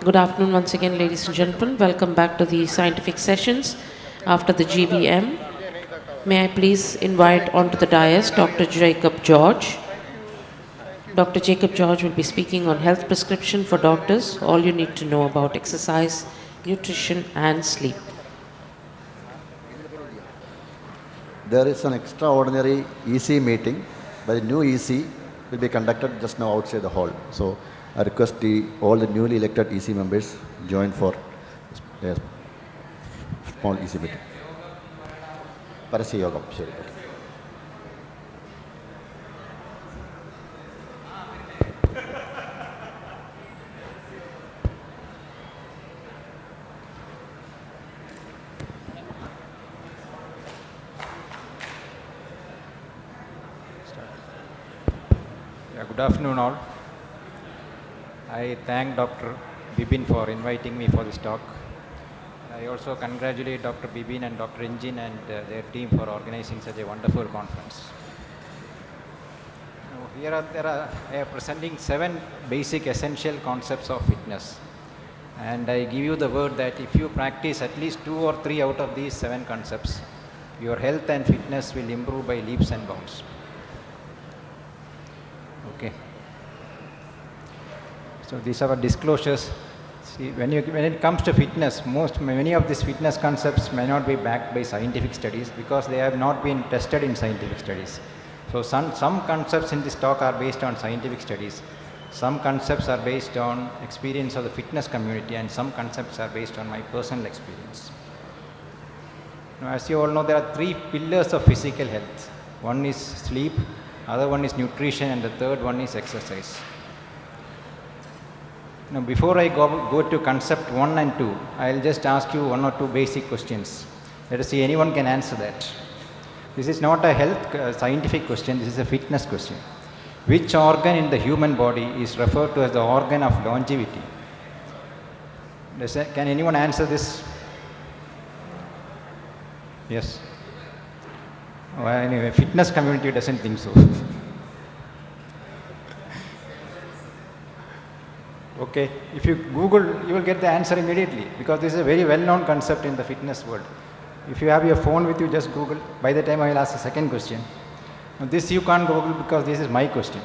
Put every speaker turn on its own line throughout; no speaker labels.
Good afternoon once again, ladies and gentlemen. Welcome back to the scientific sessions after the GBM. May I please invite onto the dais Dr. Jacob George. Dr. Jacob George will be speaking on health prescription for doctors, all you need to know about exercise, nutrition and sleep.
There is an extraordinary EC meeting, but the new EC will be conducted just now outside the hall. So I request all the newly elected EC members join for a small EC meeting. Parasya Yogam. Sure.
Good afternoon all. I thank Dr. Bibin for inviting me for this talk. I also congratulate Dr. Bibin and Dr. Injin and their team for organizing such a wonderful conference. Now, I am presenting 7 basic essential concepts of fitness. And I give you the word that if you practice at least 2 or 3 out of these 7 concepts, your health and fitness will improve by leaps and bounds. Okay. So these are our disclosures. See, when it comes to fitness, many of these fitness concepts may not be backed by scientific studies because they have not been tested in scientific studies. So some concepts in this talk are based on scientific studies. Some concepts are based on experience of the fitness community, and some concepts are based on my personal experience. Now, as you all know, there are 3 pillars of physical health. One is sleep, other one is nutrition, and the third one is exercise. Now, before I go to concept 1 and 2, I'll just ask you 1 or 2 basic questions. Let us see, anyone can answer that. This is not a health scientific question, this is a fitness question. Which organ in the human body is referred to as the organ of longevity? Can anyone answer this? Yes. Well, anyway, fitness community doesn't think so. Okay, if you Google, you will get the answer immediately because this is a very well-known concept in the fitness world. If you have your phone with you, just Google. By the time I will ask the second question. Now, this you can't Google because this is my question.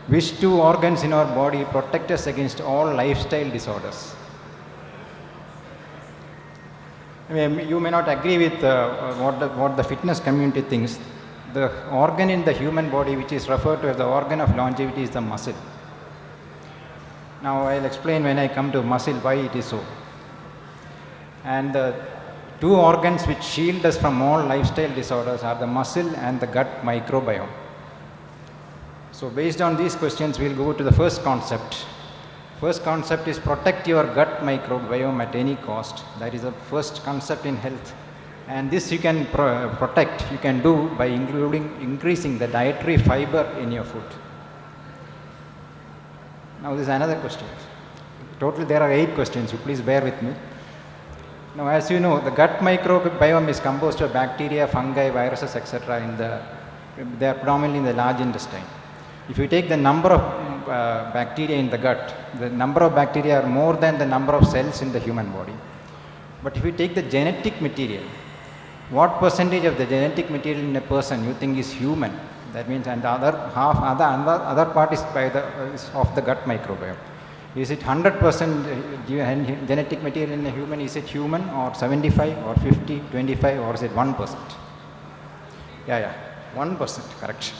Which 2 organs in our body protect us against all lifestyle disorders? I mean, you may not agree with what the fitness community thinks. The organ in the human body which is referred to as the organ of longevity is the muscle. Now I'll explain when I come to muscle why it is so. And the 2 organs which shield us from all lifestyle disorders are the muscle and the gut microbiome. So based on these questions, we'll go to the first concept. First concept is protect your gut microbiome at any cost. That is the first concept in health. And this you can protect, you can do by increasing the dietary fiber in your food. Now this is another question. Total there are 8 questions, so please bear with me. Now as you know, the gut microbiome is composed of bacteria, fungi, viruses, etc. They are predominantly in the large intestine. If you take the number of bacteria in the gut, the number of bacteria are more than the number of cells in the human body. But if you take the genetic material, what percentage of the genetic material in a person you think is human? That means, and the other part is of the gut microbiome. Is it 100% genetic material in a human? Is it human, or 75 or 50, 25, or is it 1%? Yeah, 1%, correct.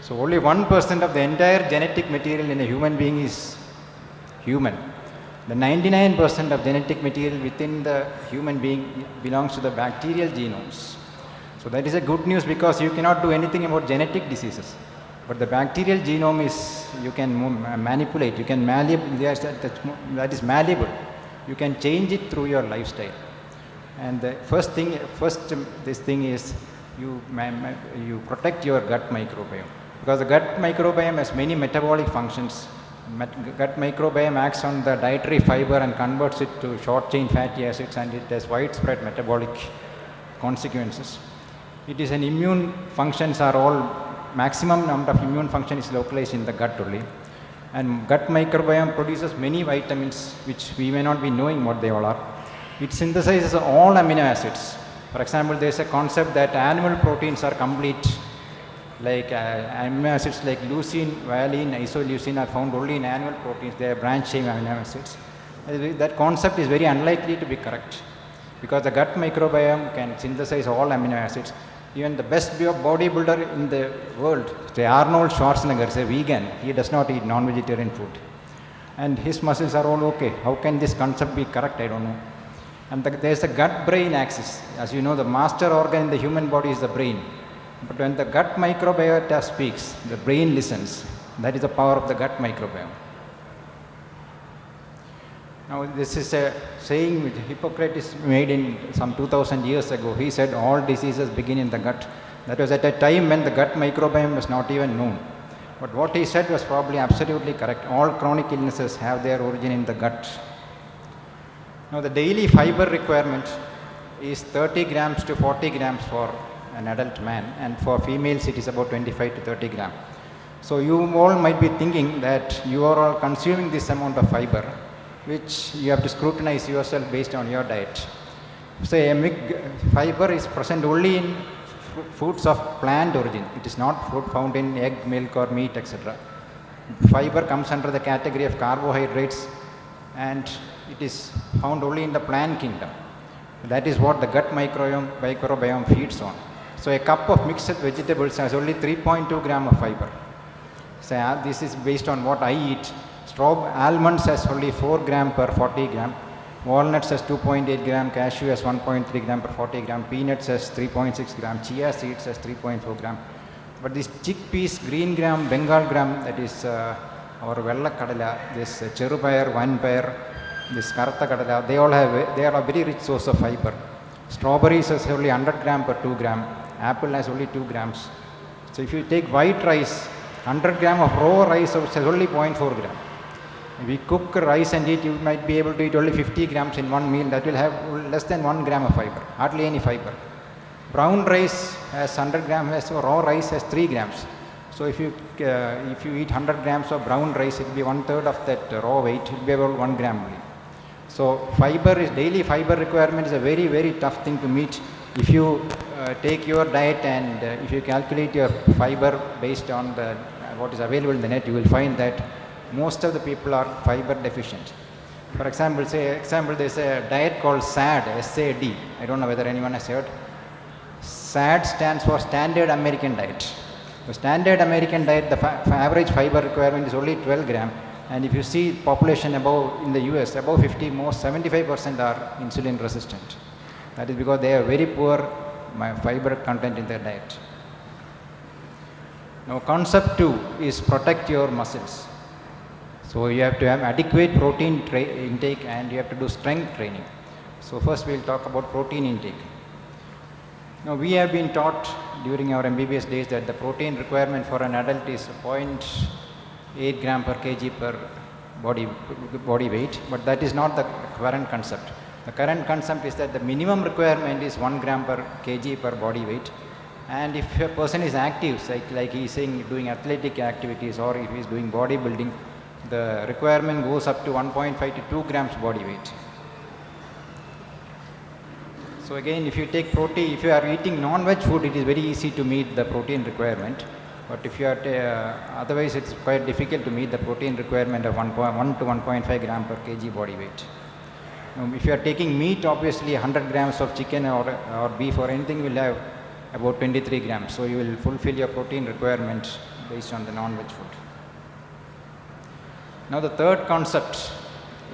So only 1% of the entire genetic material in a human being is human. The 99% of genetic material within the human being belongs to the bacterial genomes. So that is a good news because you cannot do anything about genetic diseases. But the bacterial genome is, you can manipulate, you can that is malleable. You can change it through your lifestyle. And the first this thing is you protect your gut microbiome. Because the gut microbiome has many metabolic functions. Gut microbiome acts on the dietary fiber and converts it to short chain fatty acids, and it has widespread metabolic consequences. It is an immune functions are all, maximum number of immune function is localized in the gut only. And gut microbiome produces many vitamins which we may not be knowing what they all are. It synthesizes all amino acids. For example, there is a concept that animal proteins are complete, like amino acids like leucine, valine, isoleucine are found only in animal proteins. They are branched chain amino acids. That concept is very unlikely to be correct, because the gut microbiome can synthesize all amino acids. Even the best bodybuilder in the world, say Arnold Schwarzenegger, is a vegan. He does not eat non-vegetarian food. And his muscles are all okay. How can this concept be correct? I don't know. And there's a gut-brain axis. As you know, the master organ in the human body is the brain. But when the gut microbiota speaks, the brain listens. That is the power of the gut microbiome. Now, this is a saying which Hippocrates made in some 2000 years ago. He said all diseases begin in the gut. That was at a time when the gut microbiome was not even known. But what he said was probably absolutely correct. All chronic illnesses have their origin in the gut. Now, the daily fiber requirement is 30 grams to 40 grams for an adult man, and for females it is about 25 to 30 grams. So, you all might be thinking that you are all consuming this amount of fiber, which you have to scrutinize yourself based on your diet. Say fiber is present only in foods of plant origin. It is not food found in egg, milk or meat, etc. Fiber comes under the category of carbohydrates, and it is found only in the plant kingdom. That is what the gut microbiome feeds on. So a cup of mixed vegetables has only 3.2 gram of fiber. So this is based on what I eat. Almonds has only 4 gram per 40 gram, walnuts has 2.8 gram, cashew has 1.3 gram per 40 gram, peanuts has 3.6 gram, chia seeds has 3.4 gram. But these chickpeas, green gram, Bengal gram, that is our vella kadala, this cherupayar, vanpayar, this karata kadala, they are a very rich source of fiber. Strawberries has only 100 gram per 2 gram, apple has only 2 grams. So if you take white rice, 100 gram of raw rice has only 0.4 gram. If we cook rice and eat, you might be able to eat only 50 grams in one meal. That will have less than 1 gram of fiber, hardly any fiber. Brown rice has 100 grams, raw rice has 3 grams. So if you eat 100 grams of brown rice, it will be 1/3 of that raw weight. It will be about 1 gram only. So daily fiber requirement is a very, very tough thing to meet. If you take your diet and if you calculate your fiber based on what is available in the net, you will find that most of the people are fiber deficient. For example, there's a diet called SAD, S-A-D. I don't know whether anyone has heard. SAD stands for Standard American Diet. The Standard American Diet, the average fiber requirement is only 12 gram. And if you see population in the US, above 50, most 75% are insulin resistant. That is because they have very poor fiber content in their diet. Now, concept 2 is protect your muscles. So you have to have adequate protein intake, and you have to do strength training. So first we'll talk about protein intake. Now we have been taught during our MBBS days that the protein requirement for an adult is 0.8 gram per kg per body weight, but that is not the current concept. The current concept is that the minimum requirement is 1 gram per kg per body weight. And if a person is active, like he is saying doing athletic activities, or if he is doing bodybuilding, the requirement goes up to 1.5 to 2 grams body weight. So again, if you take protein, if you are eating non-veg food, it is very easy to meet the protein requirement. But if you are otherwise, it's quite difficult to meet the protein requirement of 1 to 1.5 gram per kg body weight. Now, if you are taking meat, obviously 100 grams of chicken or beef or anything will have about 23 grams. So you will fulfill your protein requirement based on the non-veg food. Now the third concept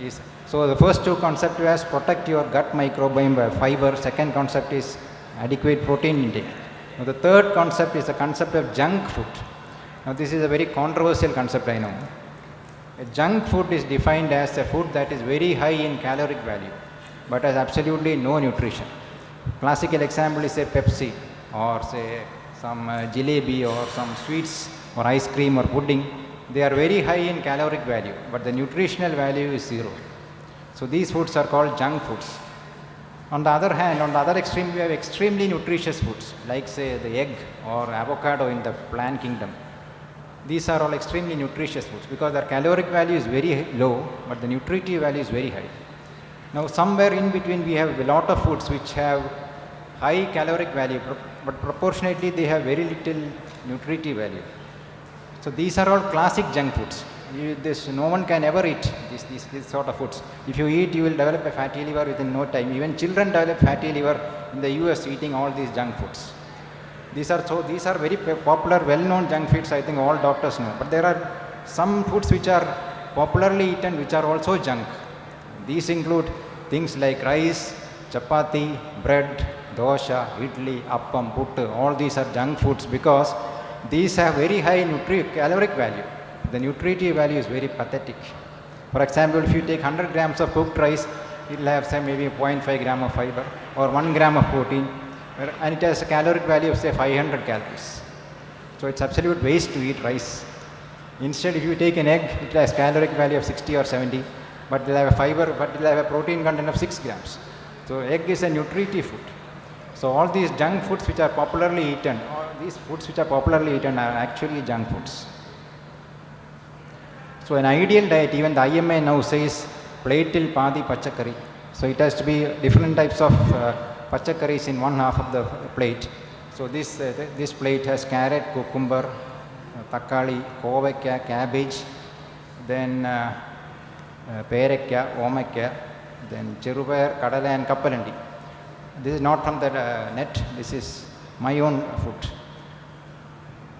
is, so the first two concepts was protect your gut microbiome by fiber. Second concept is adequate protein intake. Now the third concept is the concept of junk food. Now this is a very controversial concept, I know. A junk food is defined as a food that is very high in caloric value, but has absolutely no nutrition. Classical example is say Pepsi, or say some jalebi, or some sweets, or ice cream, or pudding. They are very high in caloric value, but the nutritional value is 0. So these foods are called junk foods. On the other hand, on the other extreme, we have extremely nutritious foods, like say the egg or avocado in the plant kingdom. These are all extremely nutritious foods because their caloric value is very low, but the nutritive value is very high. Now, somewhere in between, we have a lot of foods which have high caloric value, but proportionately they have very little nutritive value. So these are all classic junk foods. No one can ever eat these sort of foods. If you eat, you will develop a fatty liver within no time. Even children develop fatty liver in the US eating all these junk foods. These are very popular, well-known junk foods. I think all doctors know. But there are some foods which are popularly eaten, which are also junk. These include things like rice, chapati, bread, dosha, idli, appam, puttu. All these are junk foods because these have very high caloric value. The nutritive value is very pathetic. For example, if you take 100 grams of cooked rice, it will have say maybe 0.5 gram of fiber or 1 gram of protein, and it has a caloric value of say 500 calories. So it's absolute waste to eat rice. Instead, if you take an egg, it has caloric value of 60 or 70, but it will have a fiber, but it will have a protein content of 6 grams. So egg is a nutritive food. So all these junk foods which are popularly eaten, are actually junk foods. So an ideal diet, even the IMA now says plate till padi pachakari. So it has to be different types of pachakaris in one half of the plate. So this plate has carrot, cucumber, takkali, kovekka, cabbage, then perekka, omekka, then cherupayar, kadala and kappalandi. This is not from the net, this is my own food.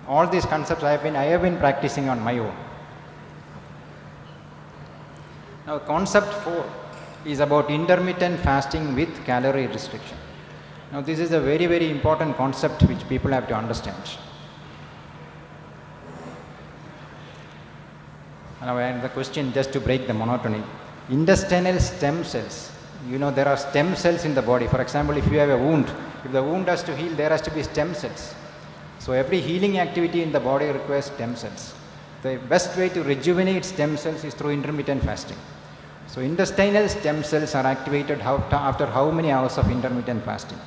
All these concepts I have been practicing on my own. Now concept 4 is about intermittent fasting with calorie restriction. Now this is a very, very important concept which people have to understand. Now the question, just to break the monotony, intestinal stem cells. You know, there are stem cells in the body. For example, if you have a wound, if the wound has to heal, there has to be stem cells. So every healing activity in the body requires stem cells. The best way to rejuvenate stem cells is through intermittent fasting. So intestinal stem cells are activated after how many hours of intermittent fasting?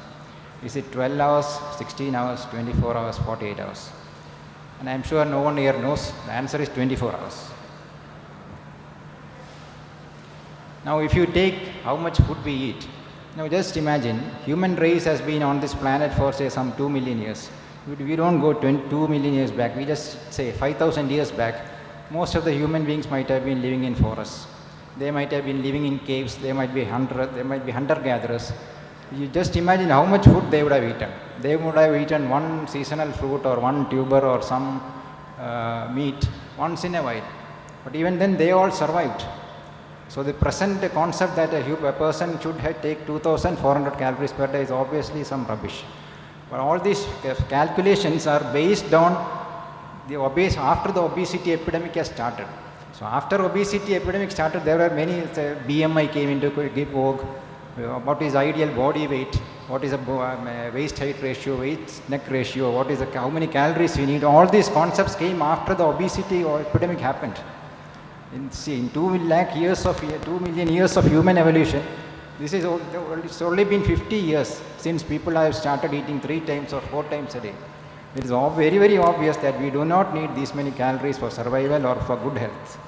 Is it 12 hours, 16 hours, 24 hours, 48 hours? And I'm sure no one here knows. The answer is 24 hours. Now if you take how much food we eat, now just imagine human race has been on this planet for say some 2 million years. We don't go 2 million years back, we just say 5,000 years back. Most of the human beings might have been living in forests. They might have been living in caves, they might be hunter-gatherers. You just imagine how much food they would have eaten. They would have eaten one seasonal fruit or one tuber or some meat once in a while. But even then they all survived. So the present concept that a person should take 2,400 calories per day is obviously some rubbish. But all these calculations are based on after the obesity epidemic has started. So after obesity epidemic started, there were many, BMI came into vogue. What is ideal body weight? What is a waist height ratio, waist neck ratio? How many calories we need? All these concepts came after the obesity epidemic happened. In 2 million years of human evolution, it's only been 50 years since people have started eating 3 times or 4 times a day. It is very, very obvious that we do not need these many calories for survival or for good health.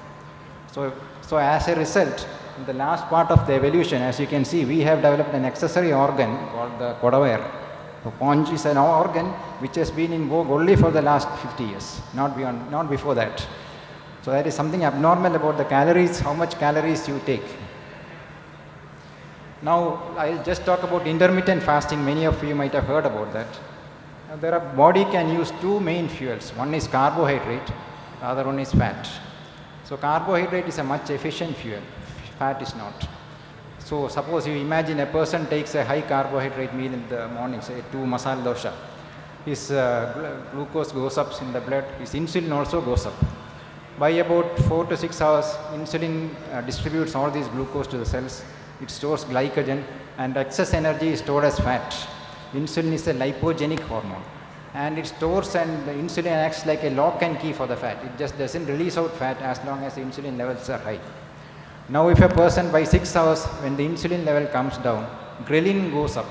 So as a result, in the last part of the evolution, as you can see, we have developed an accessory organ called the codaware. So paunch is an organ which has been in vogue only for the last 50 years, not before that. So that is something abnormal about the calories, how much calories you take. Now I'll just talk about intermittent fasting. Many of you might have heard about that. Now, body can use 2 main fuels. One is carbohydrate, the other one is fat. So carbohydrate is a much efficient fuel, fat is not. So suppose you imagine a person takes a high carbohydrate meal in the morning, say 2 masala dosha. His glucose goes up in the blood, his insulin also goes up. By about 4 to 6 hours, insulin distributes all these glucose to the cells. It stores glycogen and excess energy is stored as fat. Insulin is a lipogenic hormone and it stores, and the insulin acts like a lock and key for the fat. It just doesn't release out fat as long as the insulin levels are high. Now if a person by 6 hours, when the insulin level comes down, ghrelin goes up.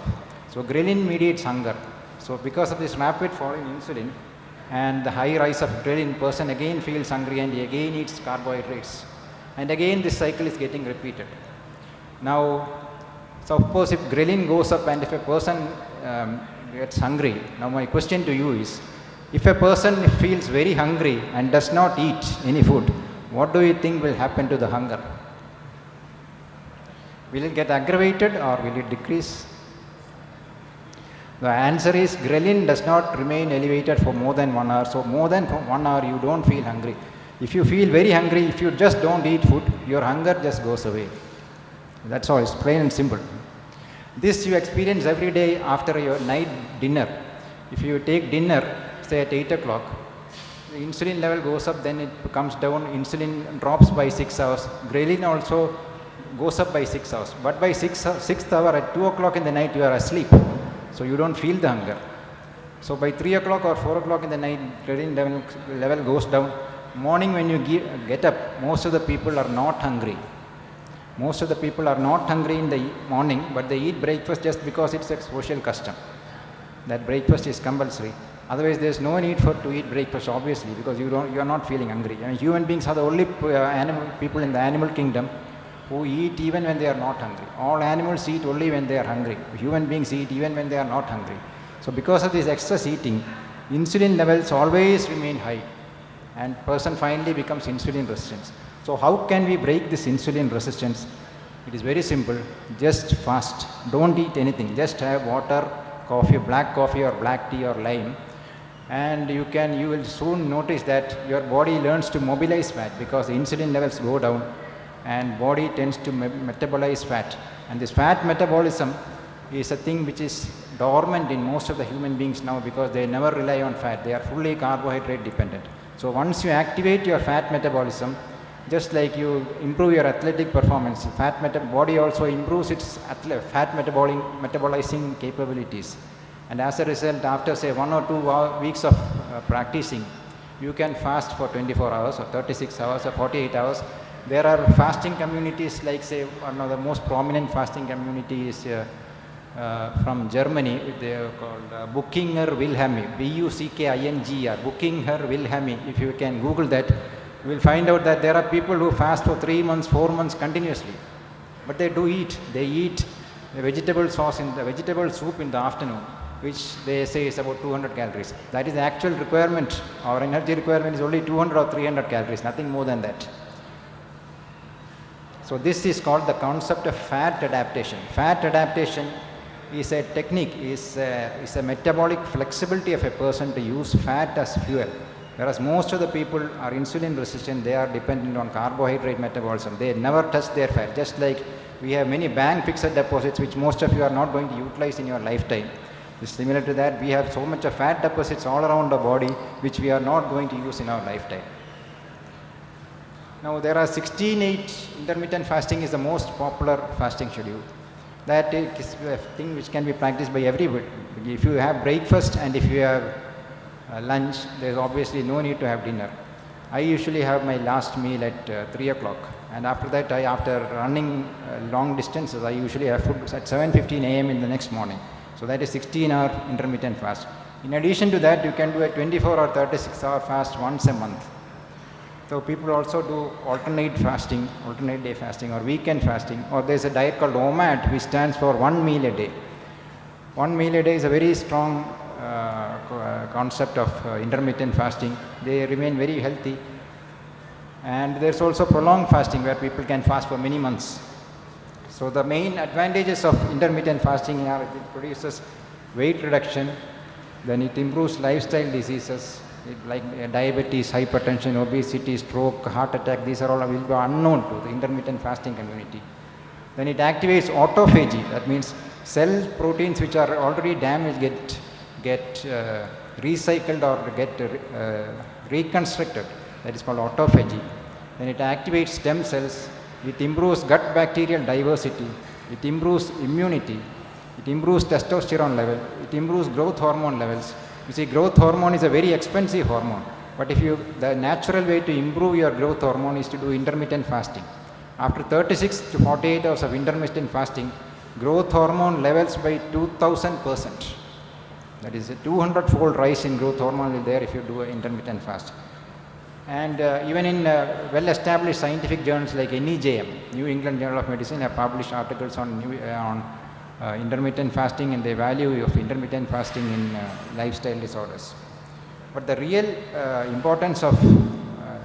So ghrelin mediates hunger. So because of this rapid fall in insulin, and the high rise of ghrelin, person again feels hungry and he again eats carbohydrates. And again this cycle is getting repeated. Now, suppose if ghrelin goes up and if a person gets hungry, now my question to you is, if a person feels very hungry and does not eat any food, what do you think will happen to the hunger? Will it get aggravated or will it decrease? The answer is ghrelin does not remain elevated for more than 1 hour. So more than 1 hour you don't feel hungry. If you feel very hungry, if you just don't eat food, your hunger just goes away. That's all, it's plain and simple. This you experience every day after your night dinner. If you take dinner, say at 8 o'clock, the insulin level goes up, then it comes down, insulin drops by 6 hours. Ghrelin also goes up by 6 hours. But by 6th hour at 2 o'clock in the night, you are asleep. So you don't feel the hunger. So by 3 o'clock or 4 o'clock in the night, ghrelin level goes down. Morning when you get up, most of the people are not hungry. Most of the people are not hungry in the morning, but they eat breakfast just because it's a social custom. That breakfast is compulsory. Otherwise, there is no need to eat breakfast, obviously, because you are not feeling hungry. I mean, human beings are the only people in the animal kingdom who eat even when they are not hungry. All animals eat only when they are hungry. Human beings eat even when they are not hungry. So because of this excess eating, insulin levels always remain high, and person finally becomes insulin resistant. So how can we break this insulin resistance? It is very simple. Just fast. Don't eat anything. Just have water, coffee, black coffee or black tea or lime. And you will soon notice that your body learns to mobilize fat because the insulin levels go down and body tends to metabolize fat. And this fat metabolism is a thing which is dormant in most of the human beings now because they never rely on fat. They are fully carbohydrate dependent. So once you activate your fat metabolism, just like you improve your athletic performance, body also improves its fat metabolizing capabilities. And as a result, after say 1 or 2 weeks of practicing, you can fast for 24 hours or 36 hours or 48 hours. There are fasting communities like say one of the most prominent fasting communities from Germany. They are called Buchinger Wilhelmi, Buckingr, Buchinger Wilhelmi. If you can Google that, you will find out that there are people who fast for 3 months, 4 months continuously. But they do eat. They eat the vegetable soup in the afternoon, which they say is about 200 calories. That is the actual requirement. Our energy requirement is only 200 or 300 calories, nothing more than that. So this is called the concept of fat adaptation. Fat adaptation is a technique, is a metabolic flexibility of a person to use fat as fuel. Whereas most of the people are insulin resistant, they are dependent on carbohydrate metabolism. They never touch their fat. Just like we have many bank fixed deposits which most of you are not going to utilize in your lifetime. It's similar to that, we have so much of fat deposits all around the body which we are not going to use in our lifetime. Now there are 16/8 intermittent fasting is the most popular fasting schedule. That is a thing which can be practiced by everybody. If you have breakfast and if you have lunch, there is obviously no need to have dinner. I usually have my last meal at 3 o'clock, and after that, after running long distances, I usually have food at 7:15 a.m. in the next morning. So that is 16-hour intermittent fast. In addition to that, you can do a 24 or 36-hour fast once a month. So people also do alternate day fasting or weekend fasting, or there is a diet called OMAD which stands for 1 meal a day. 1 meal a day is a very strong concept of intermittent fasting. They remain very healthy. And there is also prolonged fasting where people can fast for many months. So the main advantages of intermittent fasting are it produces weight reduction, then it improves lifestyle diseases like diabetes, hypertension, obesity, stroke, heart attack. These are all will be unknown to the intermittent fasting community. Then it activates autophagy. That means cell proteins which are already damaged get recycled or get reconstructed. That is called autophagy. Then it activates stem cells. It improves gut bacterial diversity. It improves immunity. It improves testosterone level. It improves growth hormone levels. You see, growth hormone is a very expensive hormone. But the natural way to improve your growth hormone is to do intermittent fasting. After 36 to 48 hours of intermittent fasting, growth hormone levels by 2000%. That is a 200-fold rise in growth hormone will there if you do an intermittent fast. And even in well-established scientific journals like NEJM, New England Journal of Medicine, have published articles on intermittent fasting and the value of intermittent fasting in lifestyle disorders. But the real importance of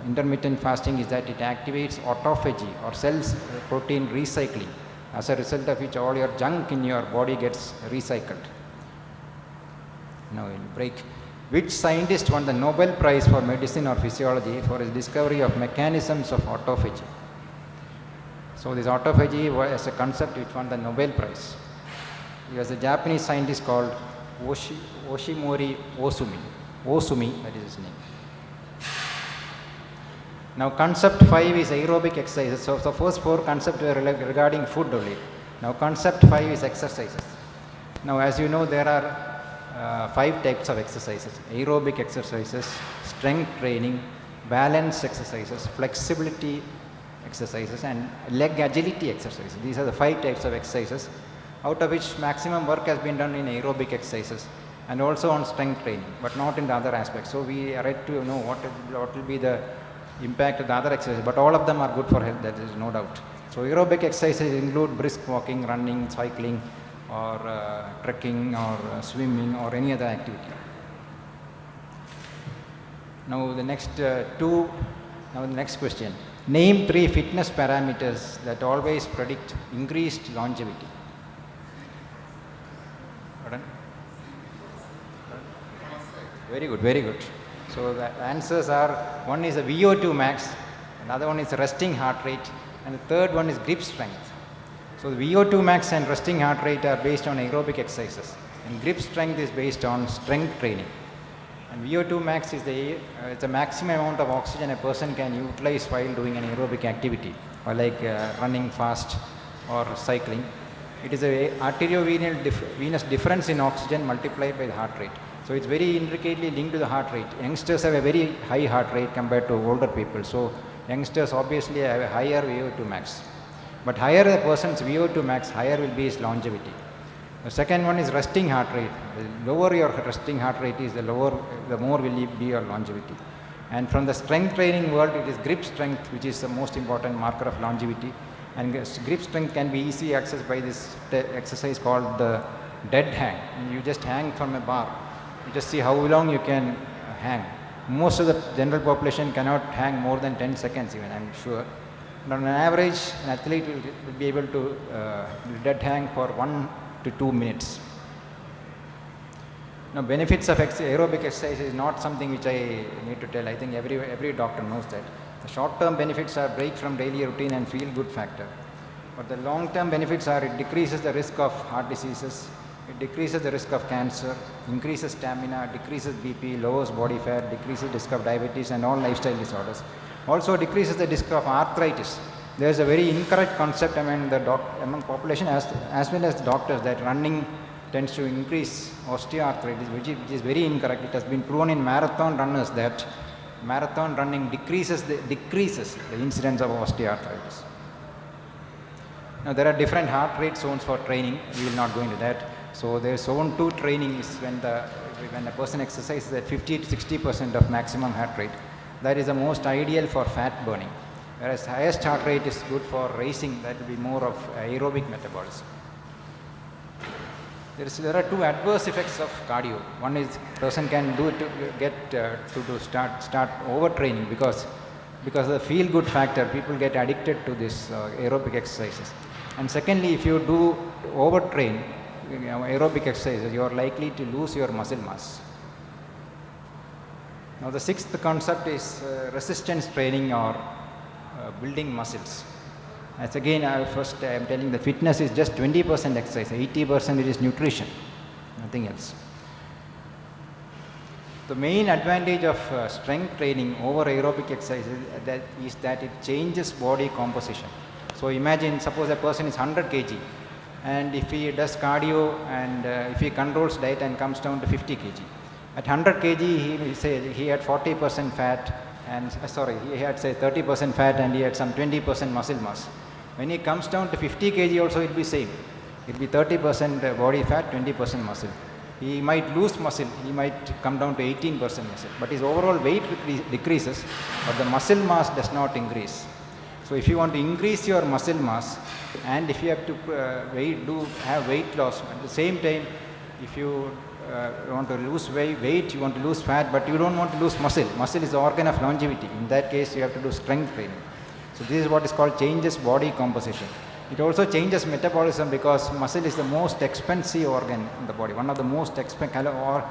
intermittent fasting is that it activates autophagy or cells protein recycling, as a result of which all your junk in your body gets recycled. Now we'll break. Which scientist won the Nobel Prize for Medicine or Physiology for his discovery of mechanisms of autophagy? So this autophagy was a concept which won the Nobel Prize. He was a Japanese scientist called Yoshimori Osumi. Osumi, that is his name. Now concept 5 is aerobic exercises. So the first 4 concepts were regarding food only. Now concept 5 is exercises. Now as you know, there are 5 types of exercises: aerobic exercises, strength training, balance exercises, flexibility exercises, and leg agility exercises. These are the 5 types of exercises, out of which maximum work has been done in aerobic exercises and also on strength training, but not in the other aspects. So we are ready to know what will be the impact of the other exercises, but all of them are good for health, there is no doubt. So aerobic exercises include brisk walking, running, cycling, or trekking, or swimming, or any other activity. Now the next now the next question. Name 3 fitness parameters that always predict increased longevity. Pardon? Very good, very good. So the answers are, one is a VO2 max, another one is resting heart rate, and the third one is grip strength. So the VO2 max and resting heart rate are based on aerobic exercises, and grip strength is based on strength training. And VO2 max is the maximum amount of oxygen a person can utilize while doing an aerobic activity, or like running fast or cycling. It is a arteriovenous difference in oxygen multiplied by the heart rate. So it's very intricately linked to the heart rate. Youngsters have a very high heart rate compared to older people. So youngsters obviously have a higher VO2 max. But higher the person's VO2 max, higher will be his longevity. The second one is resting heart rate. The lower your resting heart rate is, the more will be your longevity. And from the strength training world, it is grip strength, which is the most important marker of longevity. And grip strength can be easily accessed by this exercise called the dead hang. And you just hang from a bar. You just see how long you can hang. Most of the general population cannot hang more than 10 seconds even, I'm sure. But on an average, an athlete will be able to dead hang for 1 to 2 minutes. Now, benefits of aerobic exercise is not something which I need to tell. I think every doctor knows that. The short-term benefits are break from daily routine and feel-good factor. But the long-term benefits are, it decreases the risk of heart diseases, it decreases the risk of cancer, increases stamina, decreases BP, lowers body fat, decreases risk of diabetes and all lifestyle disorders. Also decreases the risk of arthritis. There is a very incorrect concept among among population as well as doctors, that running tends to increase osteoarthritis, which is very incorrect. It has been proven in marathon runners that marathon running decreases the incidence of osteoarthritis. Now there are different heart rate zones for training. We will not go into that. So the zone 2 training is when a person exercises at 50 to 60% of maximum heart rate. That is the most ideal for fat burning. Whereas highest heart rate is good for racing, that will be more of aerobic metabolism. There are 2 adverse effects of cardio. One is person can do it to start overtraining because of the feel good factor. People get addicted to this aerobic exercises. And secondly, if you do overtrain aerobic exercises, you are likely to lose your muscle mass. Now the 6th concept is resistance training or building muscles. As again, I am telling the fitness is just 20% exercise, 80% it is nutrition, nothing else. The main advantage of strength training over aerobic exercise is that it changes body composition. So imagine, suppose a person is 100 kg, and if he does cardio and if he controls diet and comes down to 50 kg. At 100 kg, he had 40% fat, and he had say 30% fat, and he had some 20% muscle mass. When he comes down to 50 kg also, it will be same. It will be 30% body fat, 20% muscle. he might lose muscle, he might come down to 18% muscle, but his overall weight decreases, but the muscle mass does not increase. So if you want to increase your muscle mass, and if you have to have weight loss at the same time, if you want to lose weight, you want to lose fat, but you don't want to lose muscle. Muscle is the organ of longevity. In that case, you have to do strength training. So this is what is called changes body composition. It also changes metabolism because muscle is the most expensive organ in the body, one of the most expensive or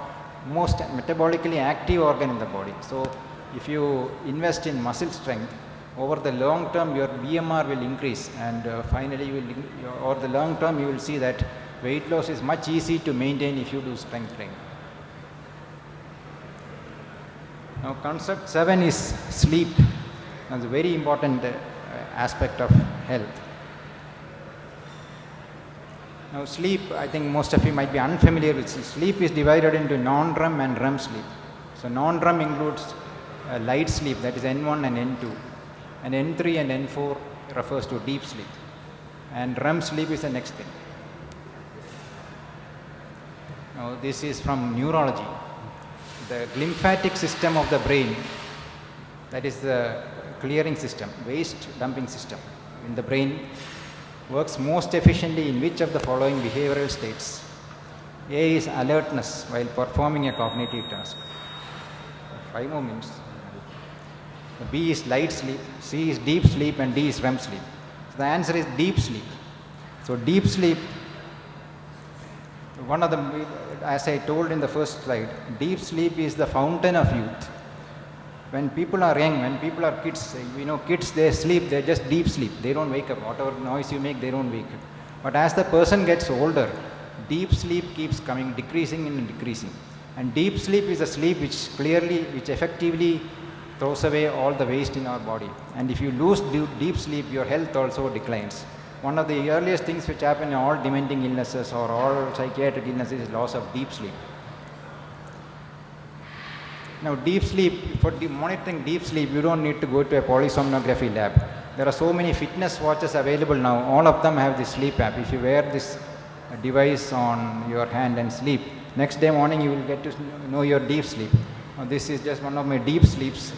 most metabolically active organ in the body. So if you invest in muscle strength, over the long term your BMR will increase, and finally over the long term you will see that weight loss is much easy to maintain if you do strength training. Now concept 7 is sleep. That's a very important aspect of health. Now sleep, I think most of you might be unfamiliar with sleep. Sleep is divided into non-REM and REM sleep. So non-REM includes light sleep, that is N1 and N2, and N3 and N4 refers to deep sleep, and REM sleep is the next thing. Now this is from neurology. The lymphatic system of the brain, that is the clearing system, waste dumping system in the brain, works most efficiently in which of the following behavioral states? A is alertness while performing a cognitive task. 5 more minutes. B is light sleep, C is deep sleep, and D is REM sleep. So the answer is deep sleep. So deep sleep, one of the, as I told in the first slide, deep sleep is the fountain of youth. When people are young, when people are kids, kids, they sleep, they just deep sleep. They don't wake up. Whatever noise you make, they don't wake up. But as the person gets older, deep sleep keeps coming, decreasing and decreasing. And deep sleep is a sleep which effectively throws away all the waste in our body. And if you lose deep sleep, your health also declines. One of the earliest things which happen in all dementing illnesses or all psychiatric illnesses is loss of deep sleep. Now deep sleep, for monitoring deep sleep, you don't need to go to a polysomnography lab. There are so many fitness watches available now. All of them have this sleep app. If you wear this device on your hand and sleep, next day morning you will get to know your deep sleep. Now, this is just one of my deep sleeps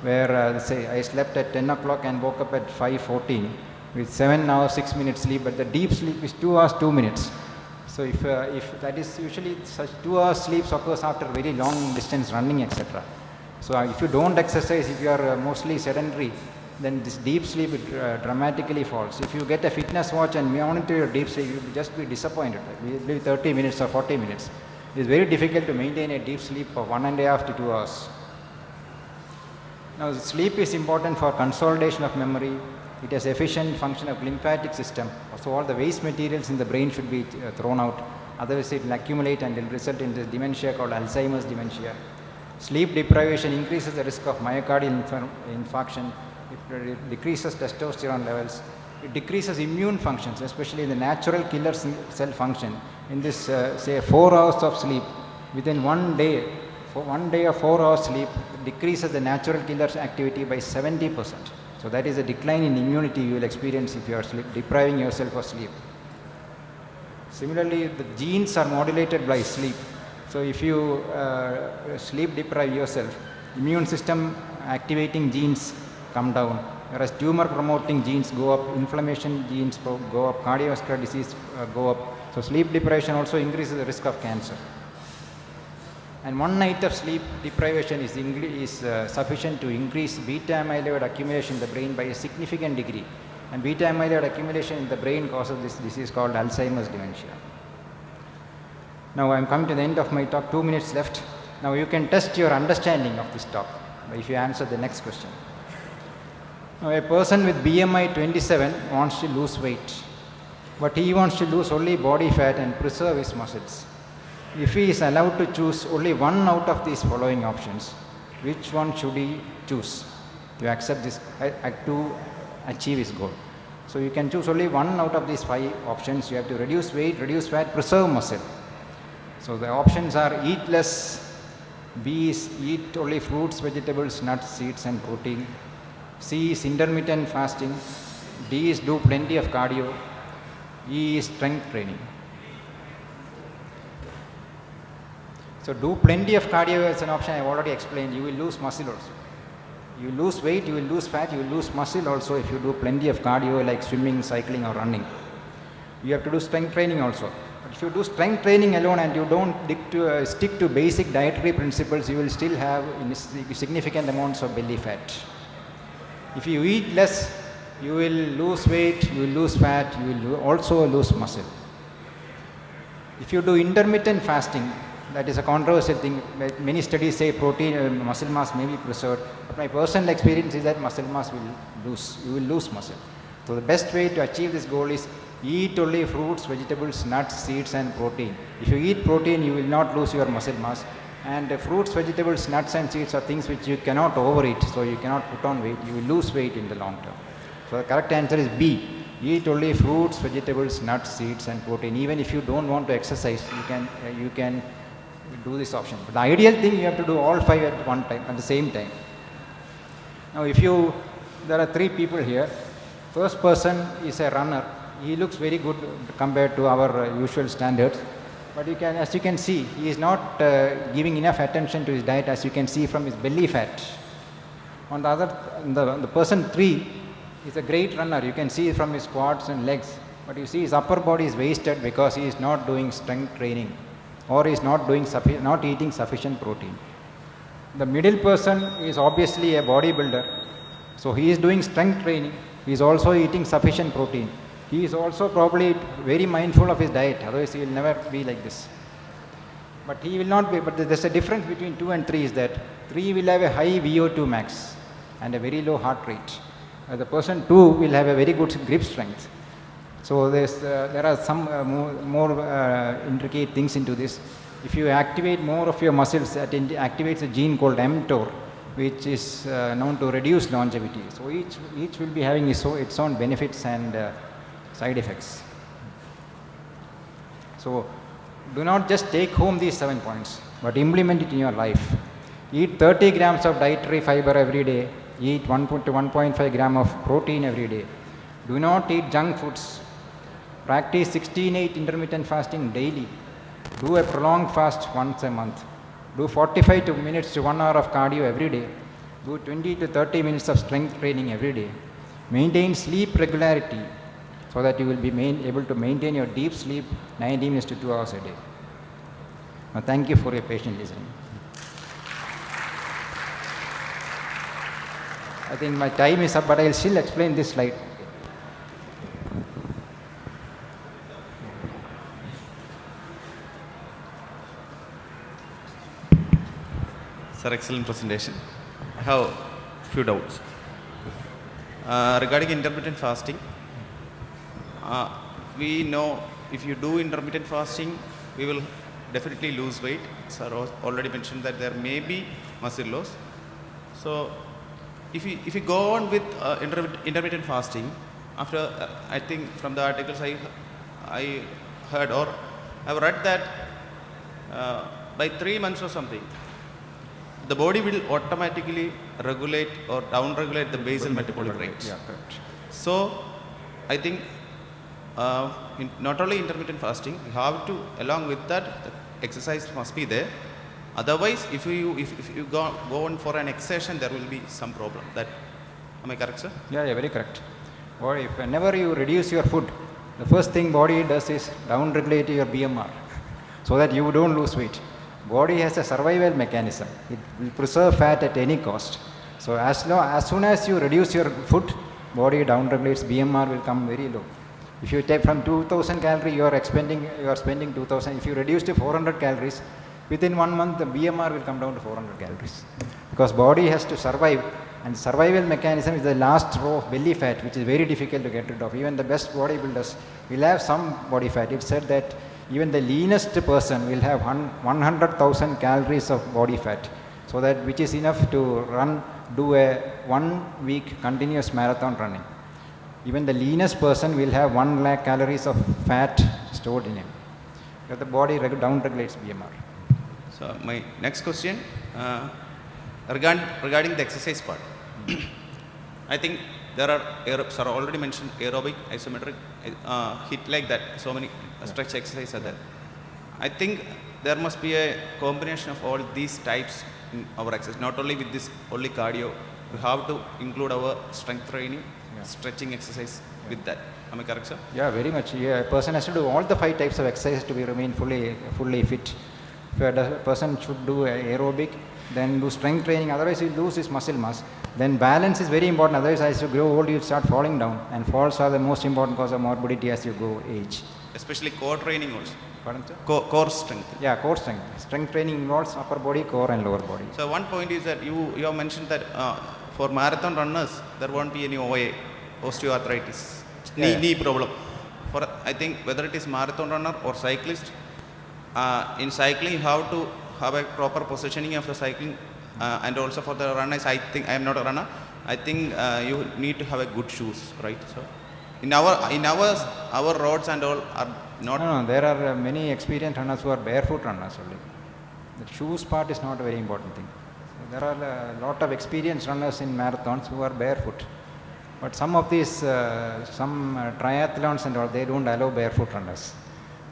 where say I slept at 10 o'clock and woke up at 5:14 with 7 hours 6 minutes sleep, but the deep sleep is 2 hours 2 minutes. So if that is usually such 2 hours sleep occurs after very long distance running, etc. So if you don't exercise, if you are mostly sedentary, then this deep sleep dramatically falls. If you get a fitness watch and monitor your deep sleep, you will just be disappointed. It will be 30 minutes or 40 minutes. It is very difficult to maintain a deep sleep of 1.5 to 2 hours. Now sleep is important for consolidation of memory. It has efficient function of lymphatic system. So all the waste materials in the brain should be thrown out. Otherwise it will accumulate and will result in this dementia called Alzheimer's dementia. Sleep deprivation increases the risk of myocardial infarction. It decreases testosterone levels. It decreases immune functions, especially the natural killer cell function. In this, say 4 hours of sleep, within 1 day, for 1 day of 4 hours sleep, decreases the natural killer's activity by 70%. So that is a decline in immunity you will experience if you are depriving yourself of sleep. Similarly, the genes are modulated by sleep. So if you sleep deprive yourself, immune system activating genes come down, whereas tumor promoting genes go up, inflammation genes go up, cardiovascular disease go up. So sleep deprivation also increases the risk of cancer. And 1 night of sleep deprivation is sufficient to increase beta amyloid accumulation in the brain by a significant degree. And beta amyloid accumulation in the brain causes this disease called Alzheimer's dementia. Now I am coming to the end of my talk, 2 minutes left. Now you can test your understanding of this talk if you answer the next question. Now a person with BMI 27 wants to lose weight, but he wants to lose only body fat and preserve his muscles. If he is allowed to choose only one out of these following options, which one should he choose to accept this, to achieve his goal? So you can choose only one out of these 5 options. You have to reduce weight, reduce fat, preserve muscle. So the options are eat less, B is eat only fruits, vegetables, nuts, seeds and protein, C is intermittent fasting, D is do plenty of cardio, E is strength training. So do plenty of cardio as an option. I have already explained. You will lose muscle also. You will lose weight, you will lose fat, you will lose muscle also if you do plenty of cardio like swimming, cycling or running. You have to do strength training also. But if you do strength training alone and you don't stick to basic dietary principles, you will still have significant amounts of belly fat. If you eat less, you will lose weight, you will lose fat, you will also lose muscle. If you do intermittent fasting, that is a controversial thing. Many studies say protein, muscle mass may be preserved. But my personal experience is that muscle mass will lose. You will lose muscle. So the best way to achieve this goal is eat only fruits, vegetables, nuts, seeds and protein. If you eat protein, you will not lose your muscle mass. And fruits, vegetables, nuts and seeds are things which you cannot overeat. So you cannot put on weight. You will lose weight in the long term. So the correct answer is B. Eat only fruits, vegetables, nuts, seeds and protein. Even if you don't want to exercise, you can do this option. But the ideal thing, you have to do all 5 at one time, at the same time. Now there are 3 people here. First person is a runner. He looks very good compared to our usual standards. But as you can see, he is not giving enough attention to his diet, as you can see from his belly fat. On the other, the person 3 is a great runner. You can see from his quads and legs. But you see his upper body is wasted because he is not doing strength training or is not eating sufficient protein. The middle person is obviously a bodybuilder. So he is doing strength training. He is also eating sufficient protein. He is also probably very mindful of his diet, otherwise he will never be like this. But he will not be, but there's a difference between 2 and 3 is that 3 will have a high VO2 max and a very low heart rate. The person 2 will have a very good grip strength. So there are some more intricate things into this. If you activate more of your muscles, that activates a gene called mTOR, which is known to reduce longevity. So each will be having its own benefits and side effects. So do not just take home these 7 points, but implement it in your life. Eat 30 grams of dietary fiber every day. Eat 1 to 1.5 gram of protein every day. Do not eat junk foods. Practice 16/8 intermittent fasting daily. Do a prolonged fast once a month. Do 45 minutes to 1 hour of cardio every day. Do 20 to 30 minutes of strength training every day. Maintain sleep regularity so that you will be able to maintain your deep sleep 90 minutes to 2 hours a day. Now, thank you for your patient listening. I think my time is up, but I will still explain this slide.
Sir, excellent presentation. I have a few doubts. Regarding intermittent fasting, we know if you do intermittent fasting, we will definitely lose weight. Sir already mentioned that there may be muscle loss. So, if you go on with intermittent fasting, after I think from the articles I heard or I've read that by 3 months or something, the body will automatically regulate or down-regulate the basal metabolic rates.
Yeah, correct.
So, I think not only intermittent fasting, you have to, along with that, the exercise must be there. Otherwise, if you go on for an exertion, there will be some problem. Am I correct, sir?
Yeah, very correct. Or whenever you reduce your food, the first thing body does is down-regulate your BMR so that you don't lose weight. Body has a survival mechanism. It will preserve fat at any cost. So as soon as you reduce your food, body down-regulates, BMR will come very low. If you take from 2000 calories, you are spending 2000. If you reduce to 400 calories, within 1 month the BMR will come down to 400 calories. Because body has to survive, and survival mechanism is the last row of belly fat, which is very difficult to get rid of. Even the best bodybuilders will have some body fat. It said that even the leanest person will have 100,000 calories of body fat, so that which is enough to do a 1 week continuous marathon running. Even the leanest person will have 1 lakh calories of fat stored in him, because the body down-regulates BMR.
So my next question, regarding the exercise part, I think there are, sir already mentioned aerobic, isometric, hit like that, so many stretch exercises are there. I think there must be a combination of all these types in our exercise, not only with this only cardio. We have to include our strength training, stretching exercise with that. Am I correct, sir?
Yeah, very much. Yeah, a person has to do all the 5 types of exercise to be remain fully fit. If a person should do aerobic, then do strength training, otherwise he lose his muscle mass. Then balance is very important, otherwise as you grow old you start falling down, and falls are the most important cause of morbidity as you go age.
Especially core training also.
Pardon, sir?
Core strength.
Yeah, core strength. Strength training involves upper body, core and lower body.
So one point is that you have mentioned that for marathon runners there won't be any OA, osteoarthritis, knee problem. For I think whether it is marathon runner or cyclist, in cycling you have to have a proper positioning of the cycling, and also for the runners. I think I am not a runner. I think you need to have a good shoes, right? So in our roads and all are not.
No, there are many experienced runners who are barefoot runners only. The shoes part is not a very important thing. So there are a lot of experienced runners in marathons who are barefoot. But some of these, triathlons and all, they don't allow barefoot runners.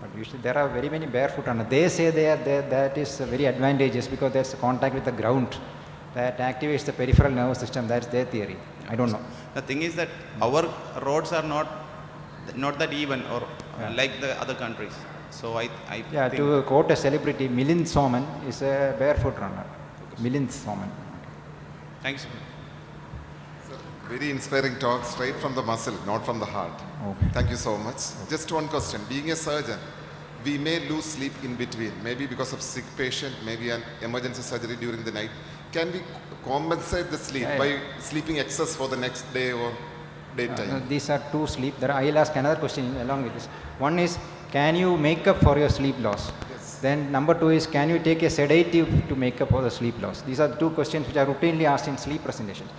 But usually there are very many barefoot runners. They say that is very advantageous because there's contact with the ground that activates the peripheral nervous system. That's their theory. I don't know.
The thing is that our roads are not that even or like the other countries. So I think
to quote a celebrity, Milind Soman is a barefoot runner. Milind Soman.
Thanks.
Very inspiring talk, straight from the muscle, not from the heart.
Okay.
Thank you so much. Just one question. Being a surgeon, we may lose sleep in between, maybe because of sick patient, maybe an emergency surgery during the night. Can we compensate the sleep by sleeping excess for the next day or daytime?
These are two sleep. I'll ask another question along with this. One is, can you make up for your sleep loss?
Yes.
Then number 2 is, can you take a sedative to make up for the sleep loss? These are the 2 questions which are routinely asked in sleep presentations.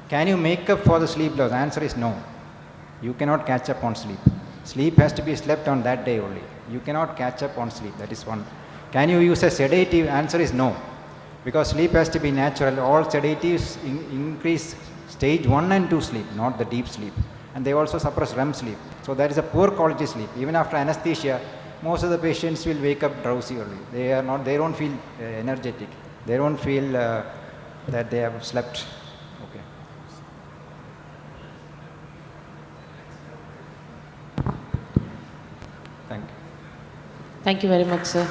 Can you make up for the sleep loss? Answer is no. You cannot catch up on sleep. Sleep has to be slept on that day only. You cannot catch up on sleep. That is one. Can you use a sedative? Answer is no. Because sleep has to be natural. All sedatives increase stage 1 and 2 sleep, not the deep sleep. And they also suppress REM sleep. So that is a poor quality sleep. Even after anesthesia, most of the patients will wake up drowsy early. They don't feel energetic. They don't feel that they have slept. Okay. Thank you.
Thank you very much, sir.